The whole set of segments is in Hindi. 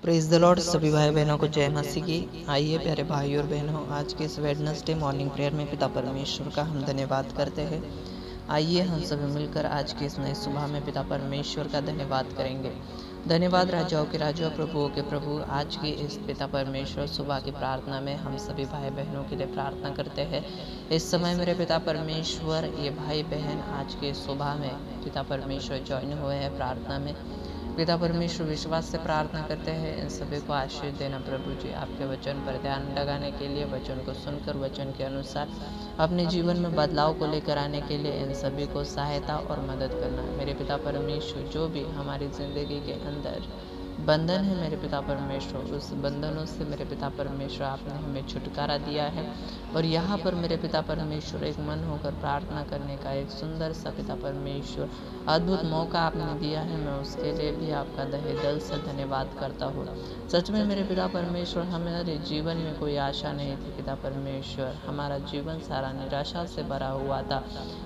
Praise the Lord. सभी भाई बहनों को जय मसीह की। आइए प्यारे भाई और बहनों, आज के इस वेडनेसडे मॉर्निंग प्रेयर में पिता परमेश्वर का हम धन्यवाद करते हैं। आइए हम सभी मिलकर आज की इस नई सुबह में पिता परमेश्वर का धन्यवाद करेंगे। धन्यवाद राजाओं के राजा, प्रभुओं के प्रभु। आज की इस पिता परमेश्वर सुबह की प्रार्थना में हम सभी भाई बहनों के लिए प्रार्थना करते हैं। इस समय मेरे पिता परमेश्वर, ये भाई बहन आज के सुबह में पिता परमेश्वर ज्वाइन हुए हैं प्रार्थना में। पिता परमेश्वर विश्वास से प्रार्थना करते हैं, इन सभी को आशीष देना प्रभु जी। आपके वचन पर ध्यान लगाने के लिए, वचन को सुनकर वचन के अनुसार अपने जीवन में बदलाव को लेकर आने के लिए इन सभी को सहायता और मदद करना। मेरे पिता परमेश्वर, जो भी हमारी ज़िंदगी के अंदर बंधन है मेरे पिता परमेश्वर, उस बंधनों से मेरे पिता परमेश्वर आपने हमें छुटकारा दिया है। और यहाँ पर मेरे पिता परमेश्वर एक मन होकर प्रार्थना करने का एक सुंदर सा पिता परमेश्वर अद्भुत मौका आपने दिया है। मैं उसके लिए भी आपका तहे दिल से धन्यवाद करता हूँ। सच में मेरे पिता परमेश्वर, हमारे जीवन में कोई आशा नहीं थी पिता परमेश्वर। हमारा जीवन सारा निराशा से भरा हुआ था,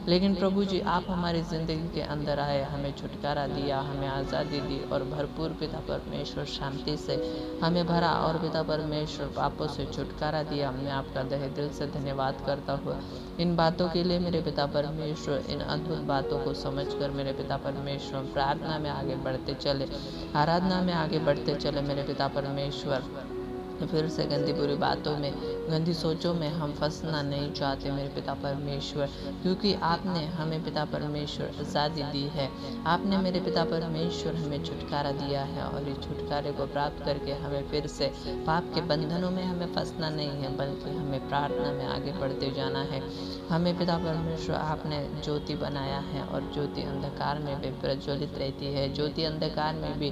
लेकिन प्रभु जी आप हमारी ज़िंदगी के अंदर आए, हमें छुटकारा दिया, हमें आज़ादी दी और भरपूर पिता परमेश्वर शांति से हमें भरा और पिता परमेश्वर पापों से छुटकारा दिया। मैं आपका तहे दिल से धन्यवाद करता हूँ इन बातों के लिए मेरे पिता परमेश्वर। इन अद्भुत बातों को समझकर मेरे पिता परमेश्वर प्रार्थना में आगे बढ़ते चले, आराधना में आगे बढ़ते चले मेरे पिता परमेश्वर। फिर से गंदी बुरी बातों में, गंदी सोचों में हम फंसना नहीं चाहते मेरे पिता परमेश्वर, क्योंकि आपने हमें पिता परमेश्वर आज़ादी दी है। आपने मेरे पिता परमेश्वर हमें छुटकारा दिया है और इस छुटकारे को प्राप्त करके हमें फिर से पाप के बंधनों में हमें फंसना नहीं है, बल्कि हमें प्रार्थना में आगे बढ़ते जाना है। हमें पिता परमेश्वर आपने ज्योति बनाया है और ज्योति अंधकार में भी प्रज्वलित रहती है, ज्योति अंधकार में भी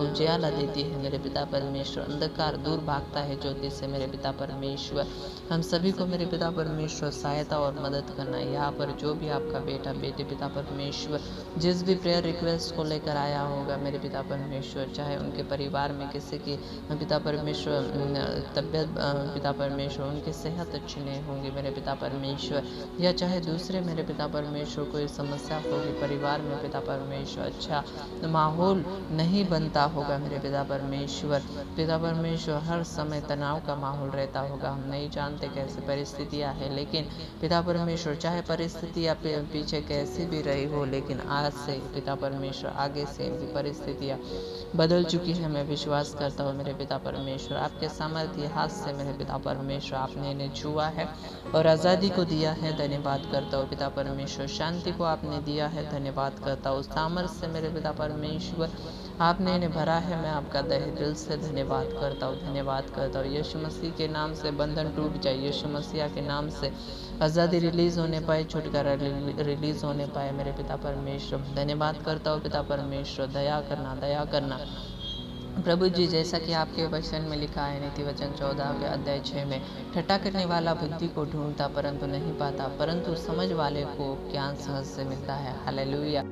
उजियाला देती है मेरे पिता परमेश्वर। अंधकार दूर भागता है ज्योति से मेरे पिता परमेश्वर। हम सभी को मेरे पिता परमेश्वर सहायता और मदद करना है। यहाँ पर जो भी आपका बेटा बेटे पिता परमेश्वर जिस भी प्रेयर रिक्वेस्ट को लेकर आया होगा मेरे पिता परमेश्वर, चाहे उनके परिवार में किसी की पिता परमेश्वर तबीयत पिता परमेश्वर उनकी सेहत अच्छी नहीं होंगी मेरे पिता परमेश्वर, या चाहे दूसरे मेरे पिता परमेश्वर कोई समस्या होगी परिवार में पिता परमेश्वर, अच्छा माहौल नहीं बनता होगा मेरे पिता परमेश्वर। पिता परमेश्वर हर समय तनाव का माहौल रहता होगा, हम नहीं जानते कैसी परिस्थितियाँ हैं, लेकिन पिता परमेश्वर चाहे परिस्थितियाँ पीछे कैसी भी रही हो, लेकिन आज से पिता परमेश्वर आगे से इनकी परिस्थितियाँ बदल चुकी है। मैं विश्वास करता हूँ मेरे पिता परमेश्वर, आपके सामर्थ्य हाथ से मेरे पिता परमेश्वर आपने इन्हें छुआ है और आज़ादी को दिया है। धन्यवाद करता हूँ पिता परमेश्वर, शांति को आपने दिया है। धन्यवाद करता हूँ सामर्थ्य से मेरे पिता परमेश्वर आपने इन्हें भरा है। मैं आपका तहे दिल से धन्यवाद करता हूँ, धन्यवाद करता हूँ। यीशु मसीह के नाम से बंधन टूट जाए, यीशु मसीह के नाम से आज़ादी रिलीज़ होने पाए, छुटकारा रिलीज़ होने पाए मेरे पिता परमेश्वर। धन्यवाद करता हूँ पिता परमेश्वर, दया करना, दया करना प्रभु जी। जैसा कि आपके वचन में लिखा है नीति वचन 14 के अध्याय 6 में, ठट्ठा करने वाला बुद्धि को ढूंढता परंतु नहीं पाता, परंतु समझ वाले को ज्ञान सहज से मिलता है। हालेलुया।